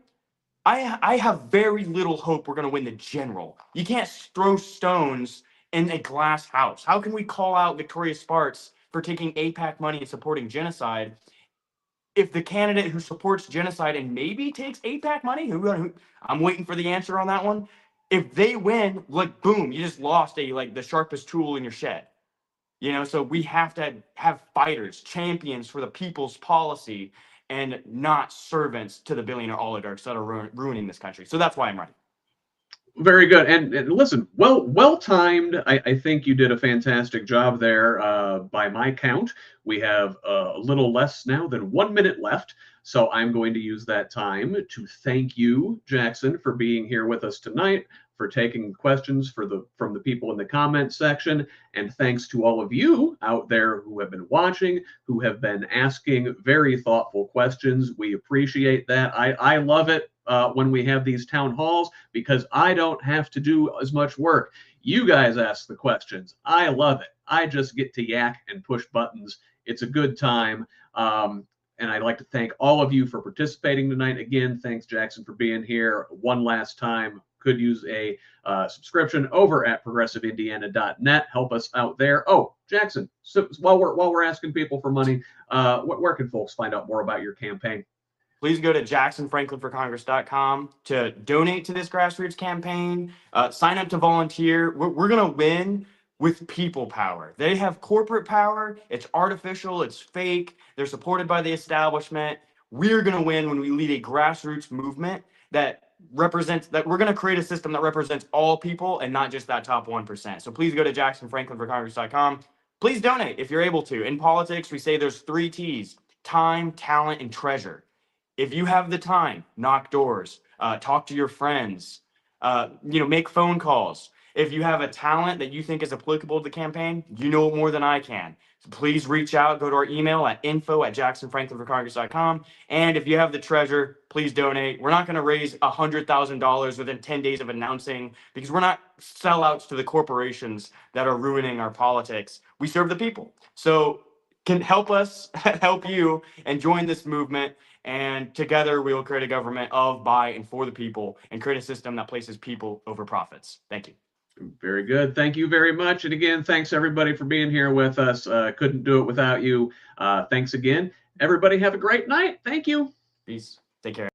Speaker 2: I have very little hope we're going to win the general. You can't throw stones in a glass house. How can we call out Victoria Spartz for taking AIPAC money and supporting genocide if the candidate who supports genocide and maybe takes AIPAC money, who I'm waiting for the answer on that one, if they win, like, boom, you just lost the sharpest tool in your shed. So we have to have fighters, champions for the people's policy, and not servants to the billionaire oligarchs that are ruining this country. So that's why I'm running.
Speaker 1: Very good. And listen, well timed. I think you did a fantastic job there. By my count, we have a little less now than 1 minute left. So I'm going to use that time to thank you, Jackson, for being here with us tonight, for taking questions from the people in the comment section, and thanks to all of you out there who have been watching, who have been asking very thoughtful questions. We appreciate that. I love it when we have these town halls because I don't have to do as much work. You guys ask the questions. I love it. I just get to yak and push buttons. It's a good time. And I'd like to thank all of you for participating tonight. Again, thanks, Jackson, for being here one last time. Could use a subscription over at progressiveindiana.net. Help us out there. Oh, Jackson, so while we're asking people for money, where can folks find out more about your campaign?
Speaker 2: Please go to jacksonfranklinforcongress.com to donate to this grassroots campaign. Sign up to volunteer. We're going to win with people power. They have corporate power. It's artificial. It's fake. They're supported by the establishment. We're going to win when we lead a grassroots movement that represents that. We're going to create a system that represents all people and not just that top 1%. So please go to jacksonfranklinforcongress.com. Please donate if you're able to. In politics, we say there's 3 T's: time, talent, and treasure. If you have the time, knock doors, talk to your friends, make phone calls. If you have a talent that you think is applicable to the campaign, you know it more than I can. So please reach out, go to our email at info@jacksonfranklinforcongress.com. And if you have the treasure, please donate. We're not going to raise $100,000 within 10 days of announcing because we're not sellouts to the corporations that are ruining our politics. We serve the people. So can help us help you and join this movement. And together we will create a government of, by, and for the people and create a system that places people over profits. Thank you.
Speaker 1: Very good. Thank you very much. And again, thanks everybody for being here with us. Couldn't do it without you. Thanks again. Everybody have a great night. Thank you.
Speaker 2: Peace. Take care.